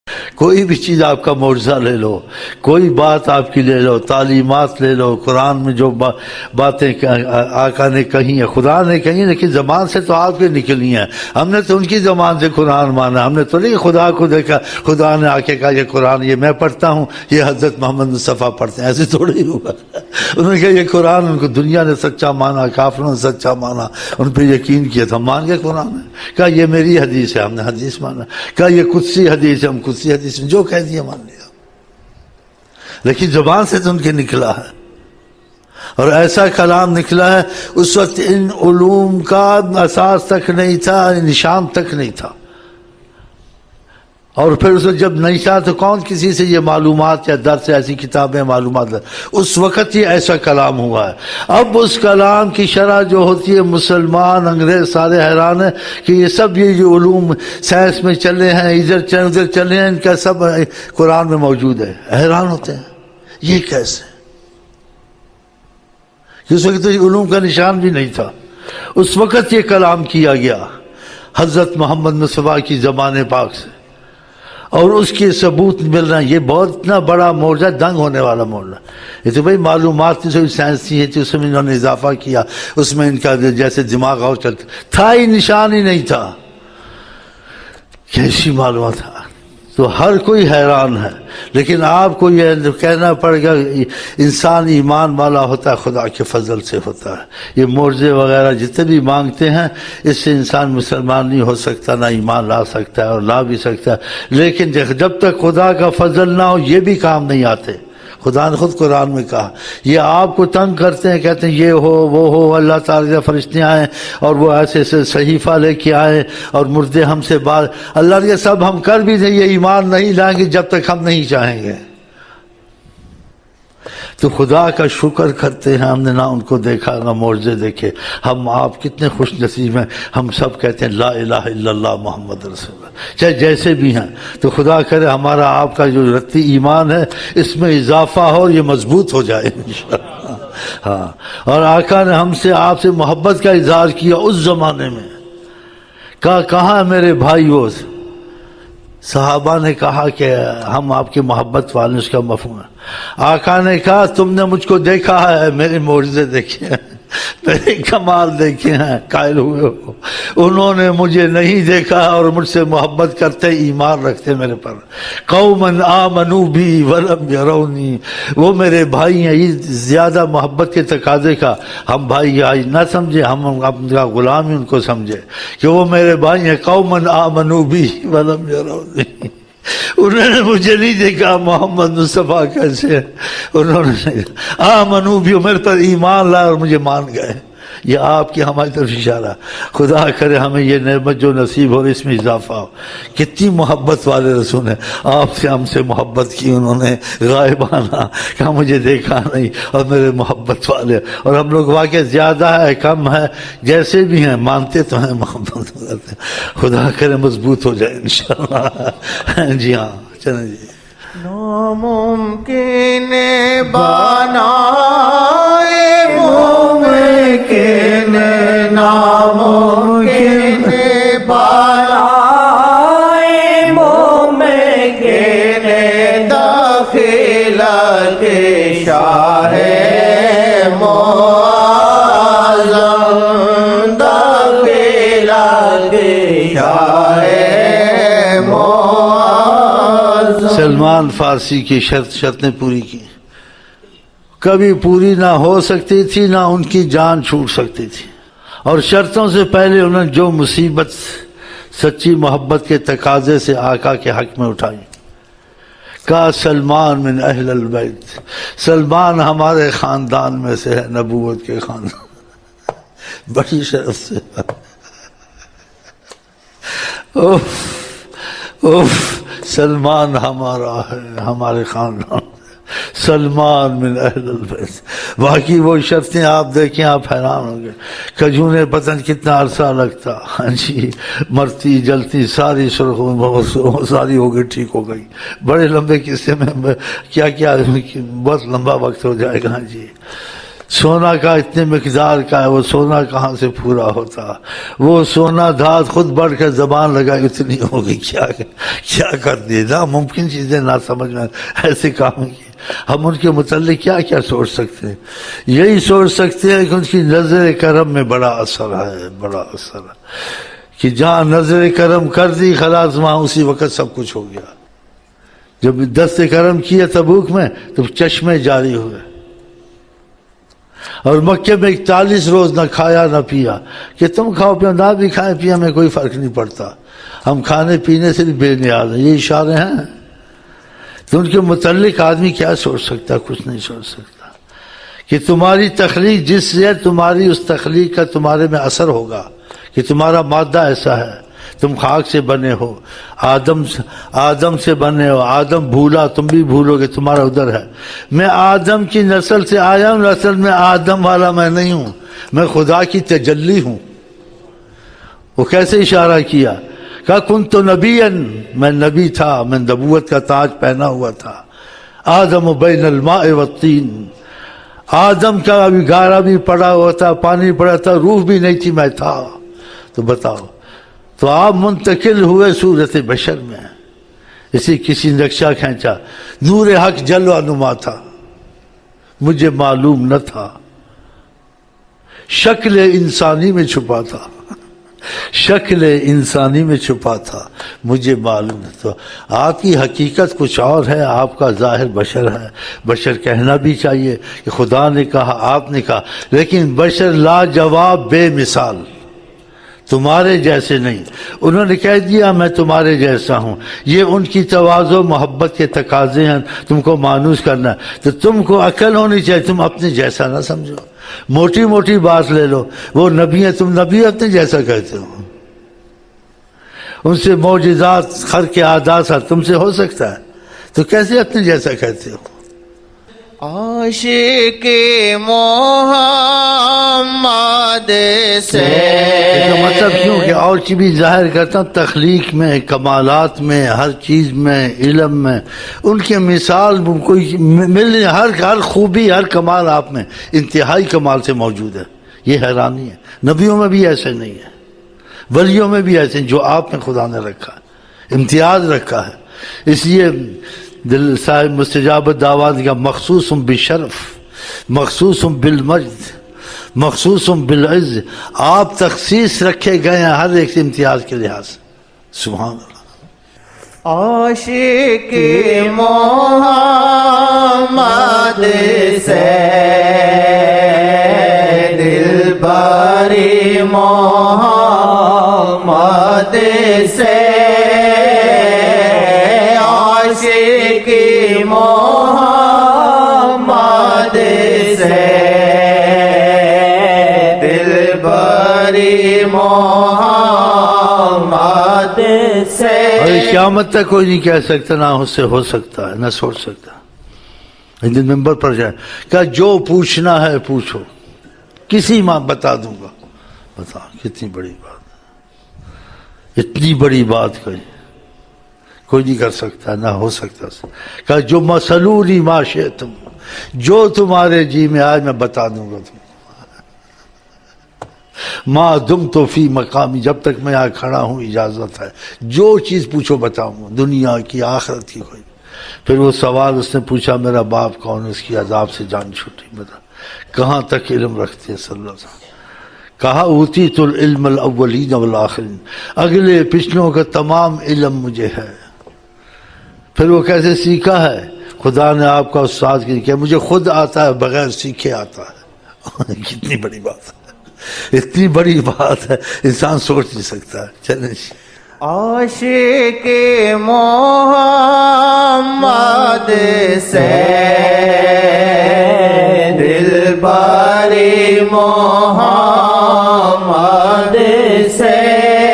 کوئی بھی چیز آپ کا معجزہ لے لو، کوئی بات آپ کی لے لو، تعلیمات لے لو، قرآن میں جو باتیں آقا نے کہی ہیں، خدا نے کہی ہیں، لیکن زبان سے تو آپ کے نکلی ہیں. ہم نے تو ان کی زبان سے قرآن مانا، ہم نے تو نہیں خدا کو دیکھا خدا نے آ کے کہا یہ قرآن یہ میں پڑھتا ہوں، یہ حضرت محمد مصطفیٰ پڑھتے ہیں. ایسے تھوڑی ہی ہوا. انہوں نے کہا یہ قرآن، ان کو دنیا نے سچا مانا، کافروں نے سچا مانا، ان پہ یقین کیا تھا، مان گئے قرآن ہے. کہا یہ میری حدیث ہے، ہم نے حدیث مانا. کہا یہ قدسی حدیث ہے، ہم قدسی حدیث میں جو کہہ دیا مان لیا. لیکن زبان سے تو ان کے نکلا ہے، اور ایسا کلام نکلا ہے اس وقت ان علوم کا اساس تک نہیں تھا، نشان تک نہیں تھا. اور پھر اس وقت جب نہیں تھا تو کون کسی سے یہ معلومات یا درس ایسی کتابیں معلومات، اس وقت یہ ایسا کلام ہوا ہے. اب اس کلام کی شرح جو ہوتی ہے، مسلمان انگریز سارے حیران ہیں کہ یہ سب یہ جو علوم سائنس میں چلے ہیں، ادھر چلے ہیں، ان کا سب قرآن میں موجود ہے. حیران ہوتے ہیں یہ کیسے، اس وقت تو علوم کا نشان بھی نہیں تھا. اس وقت یہ کلام کیا گیا حضرت محمد مصطفیٰ کی زبان پاک سے، اور اس کے ثبوت مل رہا ہے. یہ بہت اتنا بڑا معجزہ، دنگ ہونے والا معجزہ. یہ تو بھائی معلومات تھی، سائنس تھی، اس میں انہوں نے اضافہ کیا، اس میں ان کا جیسے دماغ اور چلتا تھا ہی، نشان ہی نہیں تھا. کیسی معلومات تھا، تو ہر کوئی حیران ہے. لیکن آپ کو یہ کہنا پڑے گا انسان ایمان والا ہوتا ہے خدا کے فضل سے ہوتا ہے. یہ معجزے وغیرہ جتنے بھی مانگتے ہیں، اس سے انسان مسلمان نہیں ہو سکتا، نہ ایمان لا سکتا ہے، اور لا بھی سکتا ہے. لیکن جب تک خدا کا فضل نہ ہو یہ بھی کام نہیں آتے. خدا نے خود قرآن میں کہا یہ آپ کو تنگ کرتے ہیں، کہتے ہیں یہ ہو وہ ہو، اللہ تعالیٰ کے فرشتے آئیں اور وہ ایسے صحیفہ لے کے آئیں اور مردے ہم سے بات، اللہ نے سب ہم کر بھی دیں، یہ ایمان نہیں لائیں گے جب تک ہم نہیں چاہیں گے. تو خدا کا شکر کرتے ہیں، ہم نے نہ ان کو دیکھا نہ معجزے دیکھے. ہم آپ کتنے خوش نصیب ہیں، ہم سب کہتے ہیں لا الہ الا اللہ محمد رسول اللہ، چاہے جیسے بھی ہیں. تو خدا کرے ہمارا آپ کا جو رتی ایمان ہے اس میں اضافہ ہو اور یہ مضبوط ہو جائے انشاءاللہ. ہاں، اور آقا نے ہم سے آپ سے محبت کا اظہار کیا اس زمانے میں. کہاں میرے بھائیو، صحابہ نے کہا کہ ہم آپ کی محبت والے، اس کا مفہوم ہے. آقا نے کہا تم نے مجھ کو دیکھا ہے، میرے معجزے دیکھے ہیں، میرے کمال دیکھے ہیں، قائل ہوئے ہو. انہوں نے مجھے نہیں دیکھا اور مجھ سے محبت کرتے، ایمان رکھتے میرے پر. قوما آمنوا بی ولم یرونی، وہ میرے بھائی ہیں. یہ زیادہ محبت کے تقاضے کا ہم بھائی نہ سمجھے، ہم اپنا غلام ہی ان کو سمجھے کہ وہ میرے بھائی ہیں. قوما آمنوا بی ولم یرونی، انہوں نے مجھے نہیں دیکھا محمد مصطفیٰ کیسے، انہوں نے آمنو بھی میرے پر ایمان لائے اور مجھے مان گئے. یہ آپ کی ہماری طرف اشارہ. خدا کرے ہمیں یہ نعمت جو نصیب ہو اس میں اضافہ ہو. کتنی محبت والے رسول ہیں، آپ سے ہم سے محبت کی انہوں نے غائبانہ، کہا مجھے دیکھا نہیں اور میرے محبت والے. اور ہم لوگ واقع زیادہ ہے کم ہے جیسے بھی ہیں مانتے تو ہیں، محبت کرتے ہیں. خدا کرے مضبوط ہو جائے انشاءاللہ. جی ہاں چلیں جی. ناممکن بنائے ممکن، ناممکن بنائے ممکن، داخلت شاہ معظم، داخلت شاہ معظم. سلمان فارسی کی شرطیں پوری کی، کبھی پوری نہ ہو سکتی تھی، نہ ان کی جان چھوٹ سکتی تھی. اور شرطوں سے پہلے انہوں نے جو مصیبت سچی محبت کے تقاضے سے آقا کے حق میں اٹھائی، کہا سلمان من اہل البیت، سلمان ہمارے خاندان میں سے ہے، نبوت کے خاندان. بڑی شرف سے سلمان ہمارا ہے، ہمارے خاندان، سلمان من اہل البیت. باقی وہ شرطیں آپ دیکھیں آپ حیران ہوں گے. کھجوریں پتن کتنا عرصہ لگتا، ہاں جی، مرتی جلتی ساری ساری ہو گئی، ٹھیک ہو گئی. بڑے لمبے قصے میں کیا کیا بہت لمبا وقت ہو جائے گا. ہاں جی، سونا کا اتنے مقدار کا ہے، وہ سونا کہاں سے پورا ہوتا؟ وہ سونا دھات خود بڑھ کر زبان لگا اتنی ہوگی، کیا کر دیے ناممکن چیزیں نہ سمجھ میں ایسے کام کیے۔ ہم ان کے متعلق کیا کیا سوچ سکتے ہیں؟ یہی سوچ سکتے ہیں کہ ان کی نظر کرم میں بڑا اثر ہے، بڑا اثر ہے، کہ جہاں نظر کرم کر دی خلاص وہاں اسی وقت سب کچھ ہو گیا۔ جب دست کرم کیا تبوک میں تو چشمے جاری ہوئے، اور مکے میں 41 روز نہ کھایا نہ پیا، کہ تم کھاؤ پیو نہ بھی کھائیں پیا ہمیں کوئی فرق نہیں پڑتا، ہم کھانے پینے سے بھی بے نیاز ہیں۔ یہ اشارے ہیں، تو ان کے متعلق آدمی کیا سوچ سکتا؟ کچھ نہیں سوچ سکتا، کہ تمہاری تخلیق جس سے تمہاری اس تخلیق کا تمہارے میں اثر ہوگا، کہ تمہارا مادہ ایسا ہے، تم خاک سے بنے ہو، آدم سے بنے ہو، آدم بھولا تم بھی بھولو گے، تمہارا ادھر ہے۔ میں آدم کی نسل سے آیا ہوں، اصل میں آدم والا میں نہیں ہوں، میں خدا کی تجلی ہوں۔ وہ کیسے اشارہ کیا؟ کہا کنت نبیا، میں نبی تھا، میں نبوت کا تاج پہنا ہوا تھا۔ آدم بین الماء والطین، آدم کا ابھی گارا بھی پڑا ہوا تھا، پانی پڑا تھا، روح بھی نہیں تھی، میں تھا۔ تو بتاؤ، تو آپ منتقل ہوئے صورت بشر میں، اسی کسی نقشہ کھینچا، نور حق جلوہ نما تھا، مجھے معلوم نہ تھا، شکل انسانی میں چھپا تھا، شکل انسانی میں چھپا تھا، مجھے معلوم نہ تھا۔ آپ کی حقیقت کچھ اور ہے، آپ کا ظاہر بشر ہے۔ بشر کہنا بھی چاہیے کہ خدا نے کہا، آپ نے کہا، لیکن بشر لاجواب بے مثال، تمہارے جیسے نہیں۔ انہوں نے کہہ دیا میں تمہارے جیسا ہوں، یہ ان کی تواضع محبت کے تقاضے ہیں، تم کو مانوس کرنا ہے، تو تم کو عقل ہونی چاہیے، تم اپنے جیسا نہ سمجھو۔ موٹی موٹی بات لے لو، وہ نبی ہیں، تم نبی اپنے جیسا کہتے ہو، ان سے معجزات خرق عادات تم سے ہو سکتا ہے، تو کیسے اپنے جیسا کہتے ہو؟ عاشق محمد سے اس کا مطلب کیوں کہ اور چیز بھی ظاہر کرتا ہوں، تخلیق میں، کمالات میں، ہر چیز میں، علم میں، ان کے مثال کوئی ملنے، ہر خوبی، ہر کمال آپ میں انتہائی کمال سے موجود ہے۔ یہ حیرانی ہے، نبیوں میں بھی ایسے نہیں ہے، ولیوں میں بھی ایسے ہیں، جو آپ میں خدا نے رکھا ہے، امتیاز رکھا ہے۔ اس لیے دل صاحب مستجاب دعوات کا مخصوص بالشرف، مخصوص بالمجد، مخصوص بالعز، آپ تخصیص رکھے گئے ہیں ہر ایک امتیاز کے لحاظ سے۔ سبحان اللہ۔ عاشق محمد سے دلبری محمد سے، عاشق محمد سے دلبری محمد سے۔ اور قیامت تک کوئی نہیں کہہ سکتا، نہ اس سے ہو سکتا ہے، نہ سوچ سکتا۔ ایک دن ممبر پر جائے، کہا جو پوچھنا ہے پوچھو، کسی ماں بتا دوں گا۔ بتا، کتنی بڑی بات، اتنی بڑی بات کوئی نہیں کر سکتا، نہ ہو سکتا۔ کہا جو مسلونی ما شئتم، جو تمہارے جی میں آج میں بتا دوں گا تم، ما دمت فی مقامی، جب تک میں یہاں کھڑا ہوں اجازت ہے، جو چیز پوچھو بتاؤں گا، دنیا کی آخرت کی کوئی۔ پھر وہ سوال اس نے پوچھا میرا باپ کون ہے، اس کی عذاب سے جان چھوٹی، بتا کہاں تک علم رکھتے ہیں صلی اللہ علیہ وسلم؟ کہا اوتیت العلم الاولین والآخرین، اگلے پچھلوں کا تمام علم مجھے ہے۔ پھر وہ کیسے سیکھا ہے؟ خدا نے آپ کا استاد کیا، مجھے خود آتا ہے، بغیر سیکھے آتا ہے۔ کتنی بڑی بات ہے، اتنی بڑی بات ہے، انسان سوچ نہیں سکتا ہے۔ چلیں عاشق محمد سے دلبری محمد سے۔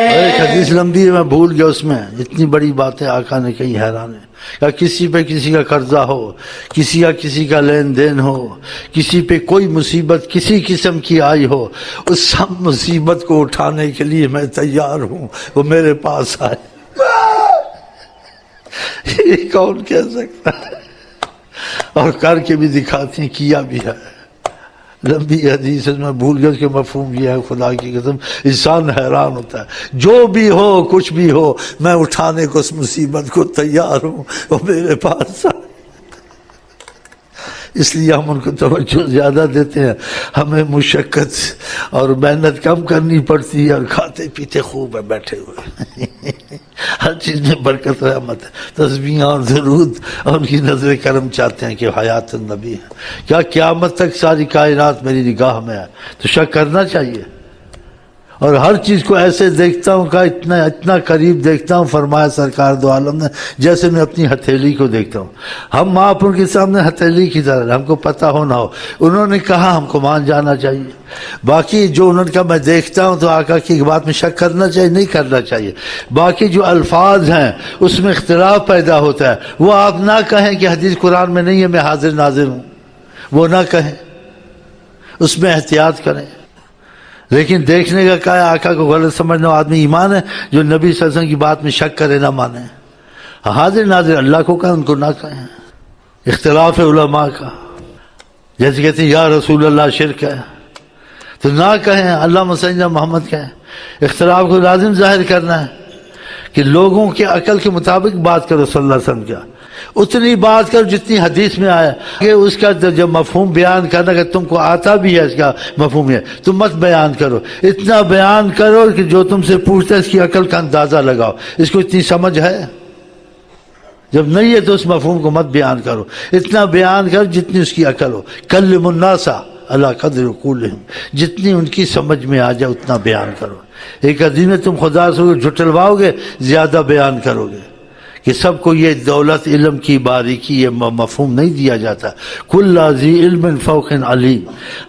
ایک حدیث لمبی ہے، میں بھول گیا، اس میں اتنی بڑی باتیں آقا نے کہیں، حیران ہے۔ کہ کسی پہ کسی کا قرضہ ہو، کسی کا لین دین ہو، کسی پہ کوئی مصیبت کسی قسم کی آئی ہو، اس سب مصیبت کو اٹھانے کے لیے میں تیار ہوں، وہ میرے پاس آئے۔ یہ کون کہہ سکتا ہے؟ اور کر کے بھی دکھاتے ہیں، کیا بھی ہے۔ لمبی حدیث ہے، میں بھول گیا اس کے مفہوم یہ ہے، خدا کی قسم انسان حیران ہوتا ہے. جو بھی ہو کچھ بھی ہو میں اٹھانے کو اس مصیبت کو تیار ہوں، وہ میرے پاس آئے. اس لیے ہم ان کو توجہ زیادہ دیتے ہیں. ہمیں مشقت اور محنت کم کرنی پڑتی ہے اور کھاتے پیتے خوب ہے بیٹھے ہوئے. ہر چیز میں برکت رحمت ہے. تسبیح اور درود اور ان کی نظر کرم چاہتے ہیں کہ حیات النبی ہے. کیا قیامت تک ساری کائنات میری نگاہ میں ہے تو شک کرنا چاہیے. اور ہر چیز کو ایسے دیکھتا ہوں کہ اتنا قریب دیکھتا ہوں، فرمایا سرکار دو عالم نے، جیسے میں اپنی ہتھیلی کو دیکھتا ہوں. ہم آپ ان کے سامنے ہتھیلی کی طرح، ہم کو پتہ ہو نہ ہو، انہوں نے کہا ہم کو مان جانا چاہیے. باقی جو انہوں نے کہا میں دیکھتا ہوں تو آقا کی بات میں شک کرنا چاہیے نہیں کرنا چاہیے. باقی جو الفاظ ہیں اس میں اختلاف پیدا ہوتا ہے، وہ آپ نہ کہیں کہ حدیث قرآن میں نہیں ہے میں حاضر ناظر ہوں، وہ نہ کہیں، اس میں احتیاط کریں. لیکن دیکھنے کا کہا ہے آقا کو غلط سمجھنا آدمی ایمان ہے جو نبی صلی اللہ علیہ وسلم کی بات میں شک کرے نہ مانے. حاضر ناظر اللہ کو کہیں، ان کو نہ کہیں. اختلاف علماء کا، جیسے کہتے ہیں یا رسول اللہ شرک ہے تو نہ کہیں، اللہ سیدنا محمد کہیں. اختلاف کو لازم ظاہر کرنا ہے کہ لوگوں کے عقل کے مطابق بات کرو. صلی اللہ علیہ وسلم کیا اتنی بات کرو جتنی حدیث میں آیا. کہ اس کا جب مفہوم بیان کرنا کہ تم کو آتا بھی ہے اس کا مفہوم ہے، تم مت بیان کرو. اتنا بیان کرو کہ جو تم سے پوچھتا ہے اس کی عقل کا اندازہ لگاؤ، اس کو اتنی سمجھ ہے. جب نہیں ہے تو اس مفہوم کو مت بیان کرو. اتنا بیان کرو جتنی اس کی عقل ہو. کلم الناس علی قدر عقولہم، جتنی ان کی سمجھ میں آ جائے اتنا بیان کرو. ایک حدیث میں تم خدا سے جھٹلواؤ گے زیادہ بیان کرو گے. کہ سب کو یہ دولت علم کی باریکی یہ مفہوم نہیں دیا جاتا. کل ذی علم فوق علیم،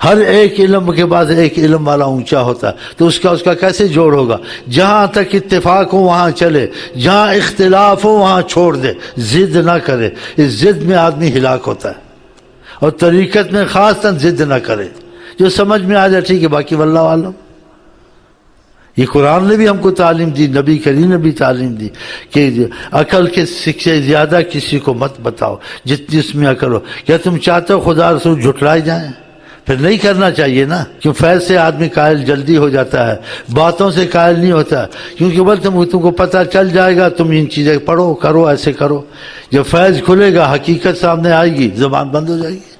ہر ایک علم کے بعد ایک علم والا اونچا ہوتا ہے. تو اس کا کیسے جوڑ ہوگا؟ جہاں تک اتفاق ہو وہاں چلے، جہاں اختلاف ہو وہاں چھوڑ دے، ضد نہ کرے. اس ضد میں آدمی ہلاک ہوتا ہے. اور طریقت میں خاص طرح ضد نہ کرے. جو سمجھ میں آ جائے ٹھیک ہے، باقی واللہ عالم. یہ قرآن نے بھی ہم کو تعلیم دی، نبی کریم نے بھی تعلیم دی کہ عقل کے سے زیادہ کسی کو مت بتاؤ جتنی اس میں عقل ہو. کیا تم چاہتے ہو خدا رسول جھٹلائے جائیں؟ پھر نہیں کرنا چاہیے نا. کیوں فیض سے آدمی قائل جلدی ہو جاتا ہے، باتوں سے قائل نہیں ہوتا. کیونکہ بول تم کو پتہ چل جائے گا، تم ان چیزیں پڑھو کرو ایسے کرو. جب فیض کھلے گا حقیقت سامنے آئے گی، زبان بند ہو جائے گی.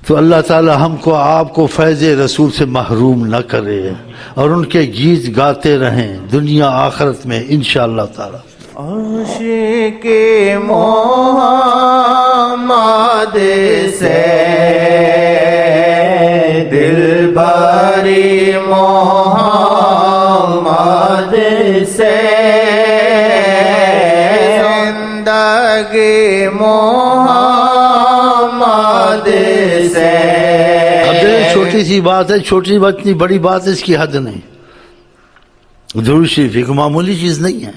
تو اللہ تعالی ہم کو آپ کو فیض رسول سے محروم نہ کرے اور ان کے گیت گاتے رہیں دنیا آخرت میں انشاءاللہ تعالی. عاشق محمد سے دل بری محمد سے زندگی محمد سے. اب چھوٹی سی بات ہے، چھوٹی بات اتنی بڑی بات ہے اس کی حد نہیں. درود شریف ایک معمولی چیز نہیں ہے،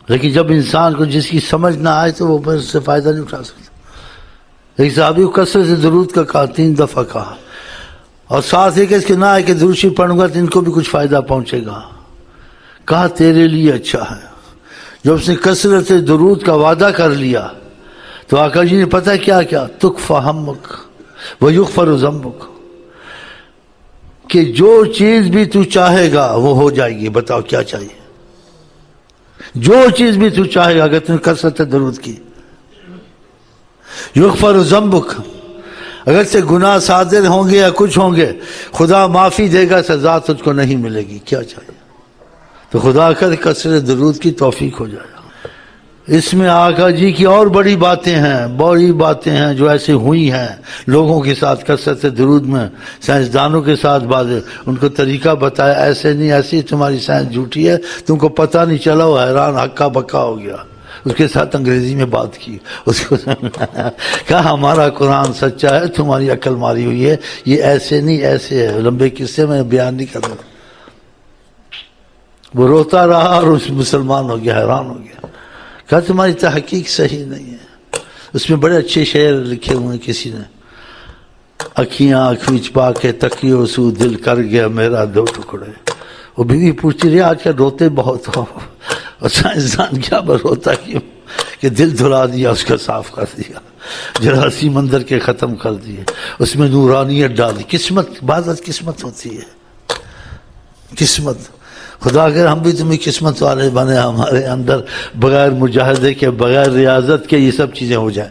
لیکن جب انسان کو جس کی سمجھ نہ آئے تو وہ اس سے فائدہ نہیں اٹھا سکتا. ایک صحابی کو کثرت سے درود کا کہا، 3 دفعہ کہا، اور ساتھ ہی کہ اس کے نہ آئے کہ درود شریف پڑھوں گا تو ان کو بھی کچھ فائدہ پہنچے گا. کہا تیرے لیے اچھا ہے. جب اس نے کثرت سے درود کا وعدہ کر لیا تو آقا جی نے پتہ کیا کیا، تکفی ہمک ویغفر ذنبک، کہ جو چیز بھی تو چاہے گا وہ ہو جائے گی. بتاؤ کیا چاہیے؟ جو چیز بھی تو چاہے گا اگر تم کثرت درود کی. یغفر ذنبک، اگر سے گناہ صادر ہوں گے یا کچھ ہوں گے خدا معافی دے گا، سزا تجھ کو نہیں ملے گی. کیا چاہیے؟ تو خدا کر کثرت درود کی توفیق ہو جائے. اس میں آقا جی کی اور بڑی باتیں ہیں جو ایسے ہوئی ہیں لوگوں کے ساتھ کثرت درود میں. سائنسدانوں کے ساتھ باتیں، ان کو طریقہ بتایا، ایسے نہیں ایسی تمہاری سائنس جھوٹی ہے، تم کو پتہ نہیں چلا، وہ حیران ہکا بکا ہو گیا. اس کے ساتھ انگریزی میں بات کی، اس کو کہا ہمارا قرآن سچا ہے، تمہاری عقل ماری ہوئی ہے، یہ ایسے نہیں ایسے ہے. لمبے قصے میں بیان نہیں کر رہا. وہ روتا رہا اور اس مسلمان ہو گیا، حیران ہو گیا. کہا تمہاری تحقیق صحیح نہیں ہے. اس میں بڑے اچھے شعر لکھے ہوئے ہیں کسی نے. اکھیاں آنکھ وچ پا کے تکیو سو دل کر گیا میرا 2 ٹکڑے. وہ بیوی پوچھتی رہی آج کل روتے بہت ہو، اور سائنسدان کیا روتا کیوں؟ کہ دل دھلا دیا، اس کا صاف کر دیا. جراثیم اندر کے ختم کر دیے، اس میں نورانیت ڈال دی. قسمت، بعض قسمت ہوتی ہے، قسمت. خدا اگر ہم بھی تمہیں قسمت والے بنے، ہمارے اندر بغیر مجاہدے کے، بغیر ریاضت کے یہ سب چیزیں ہو جائیں.